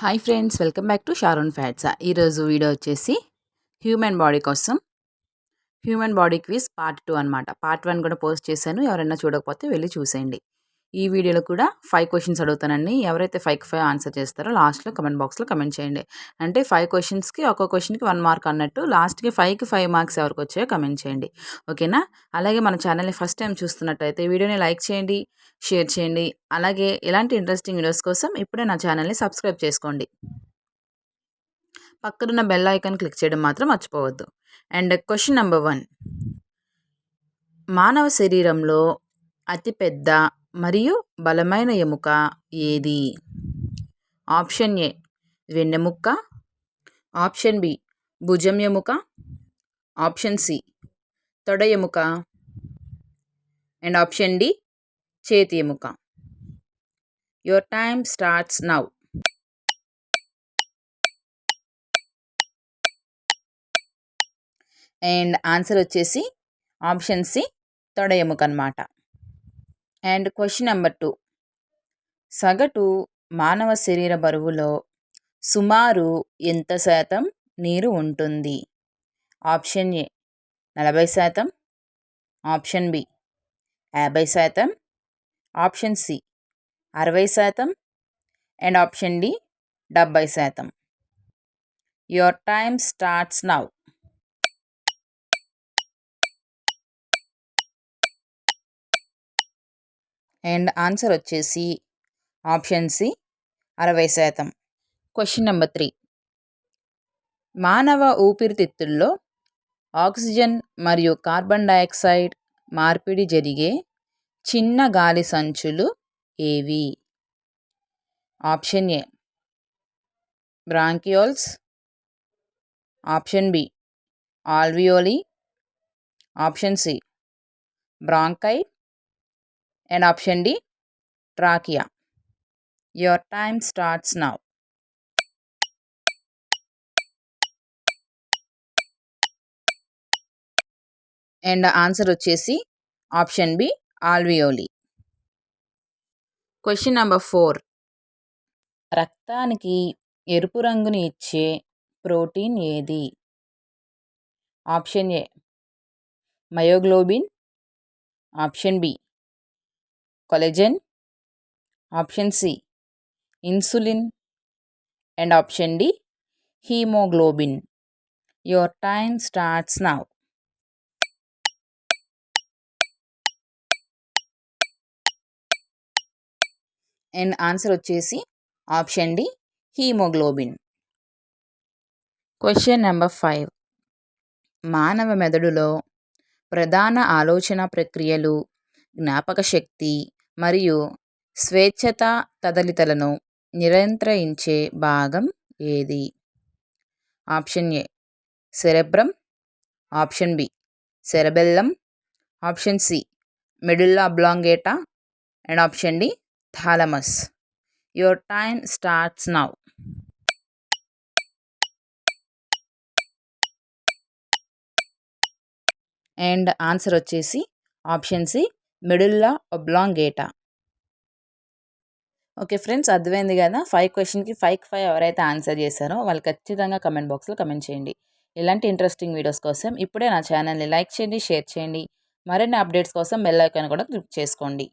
Hi friends, welcome back to Sharon fats. ఈరోజు video వచ్చేసి human body కోసం human body quiz part 2 అనమాట. Part 1 కూడా పోస్ట్ చేశాను. ఎవరైనా చూడకపోతే వెళ్ళి చూసేయండి. ఈ వీడియోలో కూడా 5 క్వశ్చన్స్ అడుగుతానండి. ఎవరైతే 5కి 5 ఆన్సర్ చేస్తారో లాస్ట్లో కమెంట్ బాక్స్లో కమెంట్ చేయండి. అంటే 5 క్వశ్చన్స్కి ఒక్కో క్వశ్చన్కి 1 మార్క్ అన్నట్టు. లాస్ట్కి 5కి 5 మార్క్స్ ఎవరికి వచ్చాయో కమెంట్ చేయండి. ఓకేనా? అలాగే మన ఛానల్ని ఫస్ట్ టైం చూస్తున్నట్టయితే వీడియోని లైక్ చేయండి, షేర్ చేయండి. అలాగే ఇలాంటి ఇంట్రెస్టింగ్ వీడియోస్ కోసం ఇప్పుడే నా ఛానల్ని సబ్స్క్రైబ్ చేసుకోండి. పక్కనున్న బెల్ ఐకాన్ క్లిక్ చేయడం మాత్రం మర్చిపోవద్దు. అండ్ క్వశ్చన్ నెంబర్ 1, మానవ శరీరంలో అతిపెద్ద మరియు బలమైన ఎముక ఏది? ఆప్షన్ ఏ వెన్నెముక్క, ఆప్షన్ బి భుజం ఎముక, ఆప్షన్ సి తొడ ఎముక, అండ్ ఆప్షన్ డి చేతి ఎముక. Your time starts now. And answer వచ్చేసి ఆప్షన్ సి తొడ ఎముక అనమాట. అండ్ క్వశ్చన్ నెంబర్ 2, సగటు మానవ శరీర బరువులో సుమారు ఎంత శాతం నీరు ఉంటుంది? Option A 40%, option B 50%, option C 60%, and option D 70%. Your time starts now. And answer వచ్చేసి ఆప్షన్ సి 60%. క్వశ్చన్ నెంబర్ 3, మానవ ఊపిరితిత్తుల్లో ఆక్సిజన్ మరియు కార్బన్ డయాక్సైడ్ మార్పిడి జరిగే చిన్న గాలి సంచులు ఏవి? Option A bronchioles, option B alveoli, option C bronchi, and option D trachea. Your time starts now. And answer వచ్చేసి option B alveoli. Question number 4, రక్తానికి ఎరుపు రంగుని ఇచ్చే ప్రోటీన్ ఏది? Option A myoglobin, option B collagen, option C insulin, and option D haemoglobin. Your time starts now. And answer వచ్చేసి option D haemoglobin. Question number 5, మానవ మెదడులో ప్రధాన ఆలోచన ప్రక్రియలు, జ్ఞాపక శక్తి మరియు స్వేచ్ఛత కదలికలను నియంత్రించే భాగం ఏది? Option A cerebrum, option B cerebellum, option C medulla oblongata, and option D thalamus. Your time starts now. And answer వచ్చేసి option C medulla oblongata. Okay friends, అర్థమైంది కదా? 5 క్వశ్చన్కి 5కి 5 ఎవరైతే ఆన్సర్ చేశారో వాళ్ళు ఖచ్చితంగా కమెంట్ బాక్స్లో కమెంట్ చేయండి. ఇలాంటి ఇంట్రెస్టింగ్ వీడియోస్ కోసం ఇప్పుడే నా ఛానల్ని లైక్ చేయండి, షేర్ చేయండి. మరిన్ని అప్డేట్స్ కోసం బెల్ ఐకాన్ కూడా క్లిక్ చేసుకోండి.